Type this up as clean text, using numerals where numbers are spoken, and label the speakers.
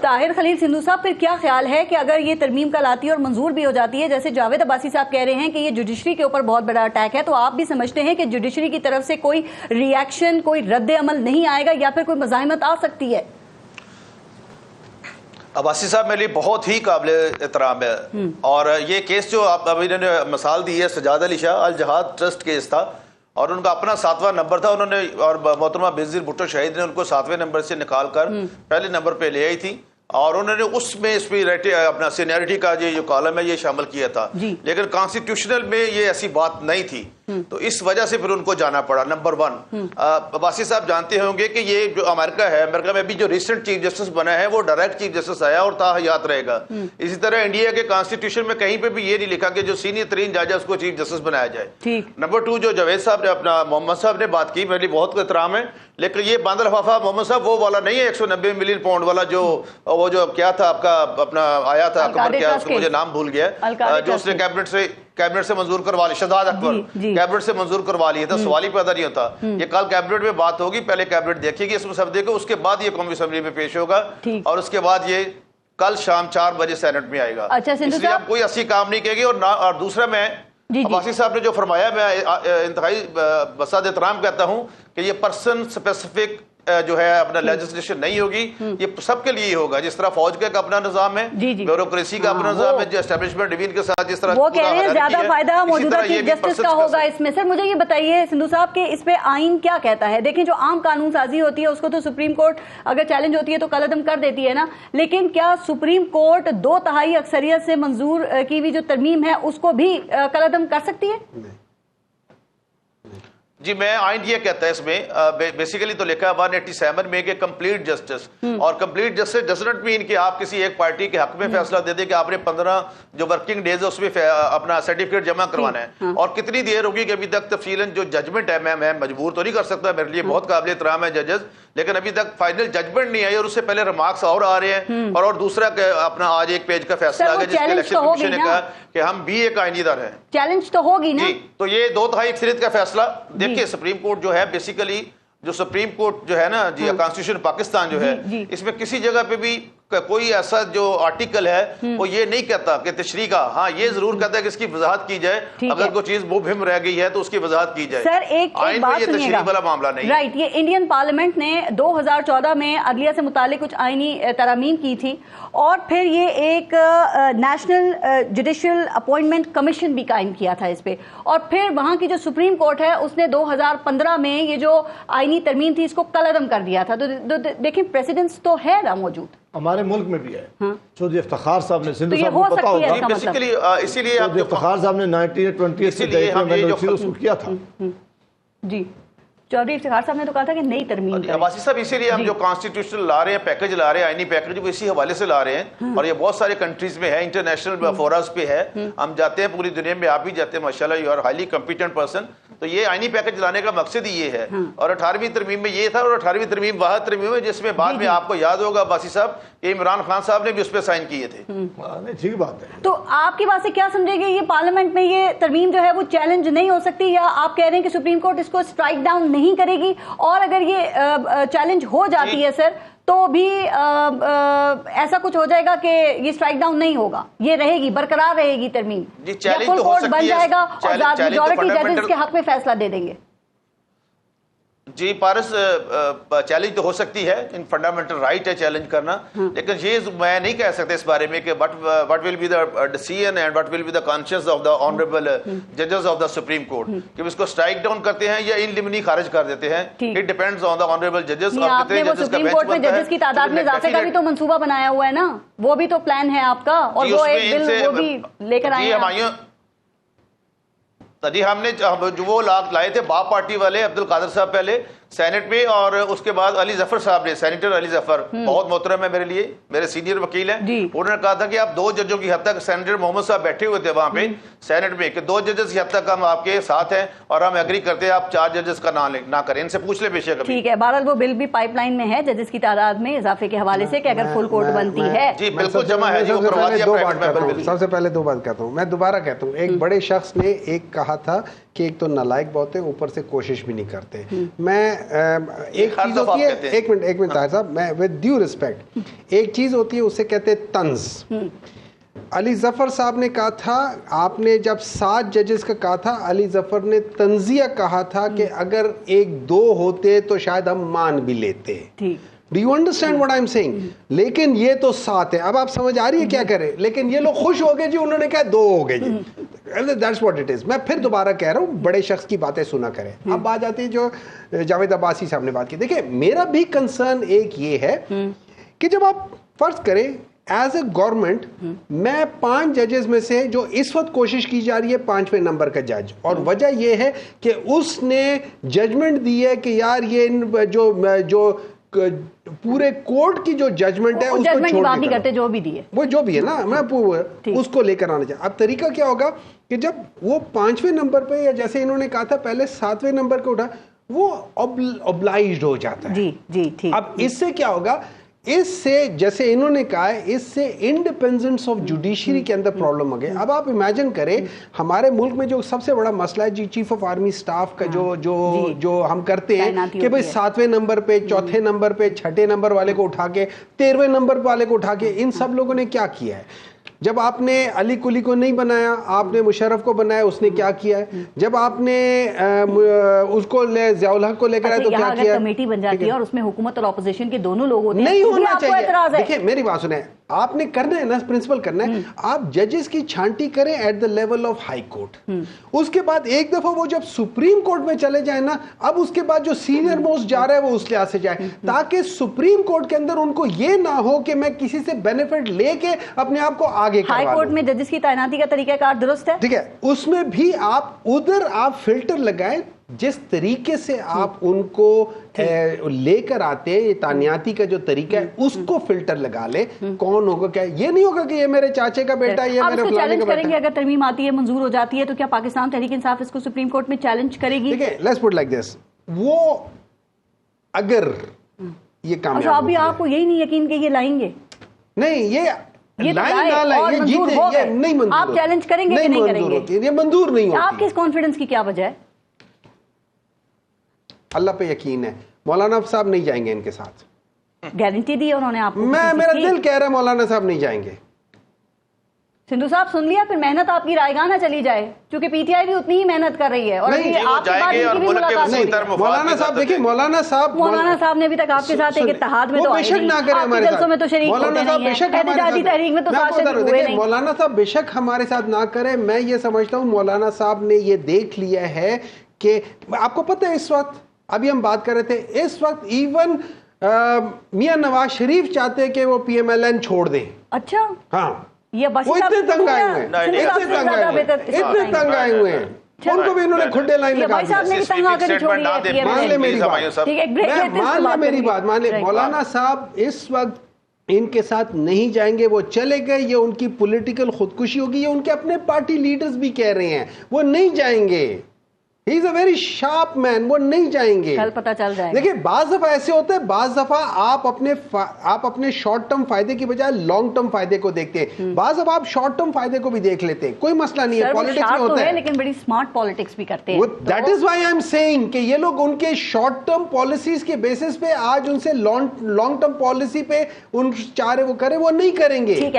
Speaker 1: طاہر خلیل سندھو صاحب، پھر کیا خیال ہے کہ اگر یہ ترمیم کل آتی ہے اور منظور بھی ہو جاتی ہے، جیسے جاوید عباسی صاحب کہہ رہے ہیں کہ یہ جوڈیشری کے اوپر بہت بڑا اٹیک ہے، تو آپ بھی سمجھتے ہیں کہ جوڈیشری کی طرف سے کوئی ری ایکشن، کوئی رد عمل نہیں آئے گا یا پھر کوئی مزاحمت آ سکتی ہے؟
Speaker 2: عباسی صاحب میرے لیے بہت ہی قابل احترام ہے، اور یہ کیس جو آپ ابھی نے مثال دی ہے، سجاد علی شاہ الجہاد ٹرسٹ کیس تھا، اور ان کا اپنا 7واں نمبر تھا، انہوں نے اور محترمہ بینظیر بھٹو شہید نے ان کو 7ویں نمبر سے نکال کر پہلے نمبر پہ لے آئی تھی، اور انہوں نے اس میں اس پہ اپنا سینیئرٹی کا جو کالم ہے یہ شامل کیا تھا، لیکن کانسٹیٹیوشنل میں یہ ایسی بات نہیں تھی، تو اس وجہ سے پھر ان کو جانا پڑا۔ نمبر 1، عباسی صاحب جانتے ہوں گے کہ یہ جو امریکہ ہے، امریکہ میں بھی جو ریسنٹ چیف جسٹس بنا ہے وہ ڈائریکٹ چیف جسٹس آیا اور تا حیات رہے گا۔ اسی طرح انڈیا کے کانسٹیٹیوشن میں کہیں پہ بھی یہ نہیں لکھا کہ جو سینئر ترین جج ہے اس کو چیف جسٹس بنایا جائے۔ نمبر 2، جو جاوید صاحب نے اپنا محمد صاحب نے بات کی، میرے لیے بہت احترام ہے، لیکن یہ باندھ لفافہ محمد صاحب وہ والا نہیں ہے 190 ملین پاؤنڈ والا، جو وہ جو کیا تھا آپ کا اپنا آیا تھا، کیا اس کو مجھے نام بھول گیا، جو اس نے کیبنٹ سے منظور کروا لی، شہزاد اکبر کیبنٹ سے منظور کروا لیا تھا، سوال ہی پیدا نہیں ہوتا۔ یہ کل کیبنٹ میں بات ہوگی، پہلے کیبنٹ دیکھے گی اس مسودے کو، اس کے بعد یہ قومی اسمبلی میں پیش ہوگا، اور اس کے بعد یہ کل شام 4 بجے سینٹ میں آئے گا۔ اس لیے ہم کوئی ایسی کام نہیں کہے گی۔ اور دوسرا، میں عباسی صاحب نے جو فرمایا، میں انتہائی بساد احترام کہتا ہوں کہ یہ پرسن اسپیسیفک جو ہے اپنا لیجسلیشن نہیں ہوگی، یہ سب کے لیے ہوگا، جس طرح فوج کا اپنا نظام ہے، بیوروکریسی کا اپنا نظام ہے، جو اسٹیبلشمنٹ ڈوین کے ساتھ جس طرح
Speaker 1: وہ کہہ رہے ہیں زیادہ فائدہ موجودہ چیف جسٹس کا ہوگا اس میں۔ سر مجھے یہ بتائیے سندھو صاحب کہ اس پہ آئین کیا کہتا ہے؟ دیکھیں جو عام قانون سازی ہوتی ہے اس کو تو سپریم کورٹ اگر چیلنج ہوتی ہے تو کالعدم کر دیتی ہے نا، لیکن کیا سپریم کورٹ 2/3 اکثریت سے منظور کی ہوئی جو ترمیم ہے اس کو بھی کالعدم کر سکتی ہے؟
Speaker 2: جی، میں آئین یہ کہتا ہے اس میں بیسیکلی تو لکھا ہے 187 میں کہ کمپلیٹ جسٹس، اور complete justice does not mean کہ آپ کسی ایک پارٹی کے حق میں فیصلہ دے دیں کہ آپ نے 15 جو ورکنگ ڈیز ہے اس میں اپنا سرٹیفکیٹ جمع کروانا ہے، اور کتنی دیر ہوگی کہ ابھی تک تفصیلاً جو ججمنٹ ہے میں مجبور تو نہیں کر سکتا، میرے لیے بہت قابل احترام ہے ججز، لیکن ابھی تک فائنل ججمنٹ نہیں آئی، اور اس سے پہلے ریمارکس اور آ رہے ہیں، اور دوسرا کہ اپنا آج ایک پیج کا فیصلہ آ گیا جس کے الیکشن کمیشن نے کہا کہ ہم بھی ایک آئینی دار ہیں۔
Speaker 1: چیلنج تو ہوگی نا؟
Speaker 2: جی، تو یہ 2/3 اکثریت کا فیصلہ دیکھیے، سپریم کورٹ جو ہے بیسیکلی جو سپریم کورٹ جو ہے نا جی، کانسٹیٹیوشن پاکستان جو ہے، اس میں کسی جگہ پہ بھی کوئی ایسا جو آرٹیکل ہے وہ یہ نہیں کہتا کہ تشریح کا، ہاں یہ ضرور کہتا ہے کہ اس کی وضاحت کی جائے، اگر کوئی چیز مبہم رہ گئی ہے تو اس کی وضاحت کی جائے۔
Speaker 1: سر ایک بات سنیے گا،
Speaker 2: والا معاملہ نہیں،
Speaker 1: رائٹ، یہ انڈین پارلیمنٹ نے 2014 میں عدلیہ سے متعلق کچھ آئینی ترامیم کی تھی، اور پھر یہ ایک نیشنل جوڈیشل اپوائنٹمنٹ کمیشن بھی قائم کیا تھا اس پہ، اور پھر وہاں کی جو سپریم کورٹ ہے اس نے 2015 میں یہ جو آئینی ترمیم تھی اس کو کالعدم کر دیا تھا۔ تو دیکھیں پریسیڈنس تو ہے نا موجود،
Speaker 3: ہمارے ملک میں بھی ہے۔ چودھری افتخار صاحب نے، سندھو صاحب کو پتا ہوگا،
Speaker 2: بیسیکلی اسی لیے
Speaker 3: چودھری افتخار صاحب نے 1928 سے اس کو کیا تھا۔
Speaker 1: جی، چودھری افتخار صاحب نے تو کہا تھا کہ نئی ترمیم۔
Speaker 2: عباسی صاحب اسی لیے ہم جو کانسٹیٹیوشنل لا رہے ہیں، پیکج لا رہے ہیں، آئینی پیکج، وہ اسی حوالے سے لا رہے ہیں، اور یہ بہت سارے کنٹریز میں ہے، انٹرنیشنل فورمز پہ ہے، ہم جاتے ہیں پوری دنیا میں، آپ بھی جاتے ہیں ماشاءاللہ، you are highly competent person, تو یہ آئینی پیکج لانے کا مقصد ہی یہ ہے۔ اور 18ویں ترمیم میں یہ تھا، اور 18ویں ترمیم واحد ترمیم ہے جس میں بعد میں آپ کو یاد ہوگا عباسی صاحب کہ عمران خان صاحب نے بھی اس پہ سائن کیے تھے۔
Speaker 3: ٹھیک بات ہے۔
Speaker 1: تو آپ کی بات سے کیا سمجھے گے، یہ پارلیمنٹ میں یہ ترمیم جو ہے وہ چیلنج نہیں ہو سکتی، یا آپ کہہ رہے ہیں کہ سپریم کورٹ اس کو اسٹرائک ڈاؤن نہیں کرے گی، اور اگر یہ چیلنج ہو جاتی ہے سر تو بھی ایسا کچھ ہو جائے گا کہ یہ اسٹرائک ڈاؤن نہیں ہوگا، یہ رہے گی، برقرار رہے گی ترمیم، یا فل کورٹ بن جائے گا اور میجورٹی ججز کے حق میں فیصلہ دے دیں گے؟
Speaker 2: جی پارس، چیلنج تو ہو سکتی ہے، ان فنڈامنٹل رائٹ ہے چیلنج کرنا، لیکن یہ میں نہیں کہہ سکتا اس بارے میں کہ what will be the decision and what will be the conscience of the honorable judges of the Supreme Court، کہ اس کو اسٹرائک ڈاؤن کرتے ہیں یا ان لمنی خارج کر دیتے ہیں، it depends on the honorable judges۔
Speaker 1: آپ نے وہ سپریم کورٹ میں ججز کی تعداد میں اضافے کا بھی تو منصوبہ بنایا ہوا ہے نا، وہ بھی تو پلان ہے آپ کا، اور وہ ایک بل وہ بھی لے کر آئے ہیں۔
Speaker 2: جی، ہم نے جو وہ لائے تھے باپ پارٹی والے، عبد القادر صاحب پہلے سینٹ میں، اور اس کے بعد علی ظفر صاحب نے، سینیٹر علی ظفر بہت محترم ہے میرے لیے، میرے سینئر وکیل ہیں، انہوں نے کہا تھا کہ آپ 2 ججوں کی حد تک، سینیٹر محمد صاحب بیٹھے ہوئے تھے وہاں پہ سینٹ میں، کہ 2 ججز کی حد تک ہم آپ کے ساتھ ہیں، اور ہم ایگری کرتے ہیں آپ 4 ججز کا نہ کریں، ان سے پوچھ لیں بے شک۔
Speaker 1: ٹھیک ہے، بہرحال وہ بل بھی پائپ لائن میں ہے ججز کی تعداد میں اضافے کے حوالے سے، کہ اگر فل کورٹ بنتی ہے۔
Speaker 2: جی بالکل جمع ہے، وہ کروا دیا پرائیویٹ ممبر بل۔
Speaker 4: سب سے پہلے 2 بات کہتا ہوں، میں دوبارہ کہتا ہوں، ایک بڑے شخص نے ایک کہا تھا کہ ایک تو نالائق بہت ہے، اوپر سے کوشش بھی نہیں کرتے. میں ایک چیز ہوتی ہے، ایک منٹ طاہر صاحب، میں ود ڈیو ریسپیکٹ، ایک چیز ہوتی ہے اسے کہتے ہیں طنز. علی ظفر صاحب نے کہا تھا، آپ نے جب 7 ججز کا کہا تھا، علی ظفر نے تنزیہ کہا تھا کہ اگر 1-2 ہوتے تو شاید ہم مان بھی لیتے. Do you understand what I'm saying? لیکن یہ تو 7 ہے. اب آپ سمجھ آ رہی ہے کیا کریں؟ لیکن یہ لوگ خوش ہو گئے جی، انہوں نے کہا 2 ہو گئے جی. That's what it is. میں پھر دوبارہ کہہ رہا ہوں، بڑے شخص کی باتیں سنا کریں. اب بات آتی ہے جو جاوید عباسی صاحب نے بات کی. دیکھیں میرا بھی کنسرن ایک یہ ہے کہ جب آپ فرض کریں ایز اے گورنمنٹ، میں 5 ججز میں سے جو اس وقت کوشش کی جا رہی ہے 5ویں نمبر کا جج، اور وجہ یہ ہے کہ اس نے ججمنٹ دی ہے کہ یار یہ جو پورے کورٹ کی جو ججمنٹ ہے اس کو چھوڑ نہیں کرتے، جو بھی دی ہے وہ جو بھی ہے نا، میں اس کو لے کر آنا چاہتا. اب طریقہ کیا ہوگا کہ جب وہ 5ویں نمبر پہ، یا جیسے انہوں نے کہا تھا پہلے 7ویں نمبر کو اٹھا، وہ obliged ہو جاتا ہے.
Speaker 1: جی
Speaker 4: اب اس سے کیا ہوگا، اس سے جیسے انہوں نے کہا ہے، اس سے انڈیپینڈنس آف جوڈیشری کے اندر پرابلم ہو گئی. اب آپ امیجن کریں ہمارے ملک میں جو سب سے بڑا مسئلہ ہے جی چیف آف آرمی سٹاف کا جو ہم کرتے ہیں کہ بھئی 7ویں نمبر پہ، 4تھے نمبر پہ، 6ٹھے نمبر والے کو اٹھا کے، 13ویں نمبر والے کو اٹھا کے، ان سب لوگوں نے کیا کیا ہے؟ جب آپ نے علی کلی کو نہیں بنایا، آپ نے مشرف کو بنایا، اس نے کیا کیا ہے؟ جب آپ نے اس کو ضیاء الحق کو لے کر آئے تو کیا کیا؟
Speaker 1: کمیٹی بن جاتی ہے اور اس میں حکومت اور اپوزیشن کے دونوں لوگ ہوتے ہیں،
Speaker 4: نہیں ہونا چاہیے. دیکھیں میری بات سنیں، آپ نے کرنا ہے نا، پرنسپل کرنا ہے، آپ ججز کی چھانٹی کریں at the level of High Court. اس کے بعد ایک دفعہ وہ جب سپریم کورٹ میں چلے جائیں نا، اب اس کے بعد جو سینئر موسٹ جا رہا ہے وہ اس لحاظ سے جائے، تاکہ سپریم کورٹ کے اندر ان کو یہ نہ ہو کہ میں کسی سے بینیفٹ لے کے اپنے آپ کو آگے کروا لوں.
Speaker 1: ہائی کورٹ میں ججز کی تعیناتی کا طریقہ کار درست ہے،
Speaker 4: ٹھیک ہے، اس میں بھی آپ ادھر آپ فلٹر لگائیں، جس طریقے سے آپ ان کو لے کر آتے ہیں، یہ تعیناتی کا جو طریقہ ہے اس کو فلٹر لگا لے. کون ہوگا کیا، یہ نہیں ہوگا کہ یہ میرے چاچے کا بیٹا ہے، یہ میرے فلانے کا
Speaker 1: چیلنج
Speaker 4: بیٹا
Speaker 1: کریں گے. اگر ترمیم آتی ہے، منظور ہو جاتی ہے، تو کیا پاکستان تحریک انصاف اس کو سپریم کورٹ میں چیلنج کرے گی؟
Speaker 4: دیکھیں لیٹس پٹ لائک دس، وہ اگر یہ کامیاب
Speaker 1: ابھی آپ کو یہی نہیں یقین کہ یہ لائیں گے؟
Speaker 4: نہیں، یہ
Speaker 1: آپ چیلنج کریں گے کہ نہیں کریں گے؟
Speaker 4: یہ منظور نہیں ہوتی.
Speaker 1: آپ کی اس کانفیڈنس کی کیا وجہ ہے؟
Speaker 4: اللہ پہ یقین ہے. مولانا صاحب نہیں جائیں گے ان کے ساتھ،
Speaker 1: گارنٹی دی انہوں نے آپ کو؟
Speaker 4: میرا دل کہہ رہا ہے مولانا صاحب نہیں جائیں گے.
Speaker 1: سندھو صاحب سن لیا، پھر محنت آپ کی رائے گاہ نہ چلی جائے، کیونکہ پی ٹی آئی بھی اتنی ہی محنت کر رہی ہے. اور
Speaker 4: مولانا صاحب دیکھیں، مولانا صاحب
Speaker 1: نے ابھی تک آپ کے ساتھ ایک اتحاد میں تو
Speaker 4: بے شک نہ کریں ہمارے ساتھ، مولانا صاحب بے شک
Speaker 1: احتجاجی تحریک میں تو
Speaker 4: مولانا صاحب بے شک ہمارے ساتھ نہ کریں. میں یہ سمجھتا ہوں مولانا صاحب نے یہ دیکھ لیا ہے کہ آپ کو پتہ ہے اس وقت، ابھی ہم بات کر رہے تھے، اس وقت ایون میاں نواز شریف چاہتے کہ وہ پی ایم ایل این چھوڑ دیں.
Speaker 1: اچھا،
Speaker 4: ہاں،
Speaker 1: یہ
Speaker 4: وہ اتنے تنگ آئے ہوئے ہیں، اتنے تنگ آئے ہوئے ہیں، ان کو بھی انہوں نے کھڈے لائن لگا دیا. مان لے میری بات، مان لے مولانا صاحب اس وقت ان کے ساتھ نہیں جائیں گے. وہ چلے گئے، یہ ان کی پولیٹیکل خودکشی ہوگی. یہ ان کے اپنے پارٹی لیڈرز بھی کہہ رہے ہیں وہ نہیں جائیں گے. He is a very sharp man. وہ نہیں جائیں گے.
Speaker 1: کل پتہ چل جائے گا.
Speaker 4: دیکھیں بعض دفعہ ایسے ہوتا ہے، بعض دفعہ آپ اپنے شارٹ ٹرم فائدے کی بجائے لانگ ٹرم فائدے کو دیکھتے ہیں. بعض دفعہ آپ شارٹ ٹرم فائدے کو بھی دیکھ لیتے ہیں، کوئی مسئلہ نہیں ہے، پالیٹکس میں ہوتا ہے،
Speaker 1: لیکن بڑی اسمارٹ پالیٹکس بھی کرتے ہیں.
Speaker 4: That is why I am saying کہ یہ لوگ ان کے شارٹ ٹرم پالیسیز کے بیسس پہ آج ان سے لانگ ٹرم پالیسی پہ ان چاہ رہے وہ کریں، وہ نہیں کریں گے.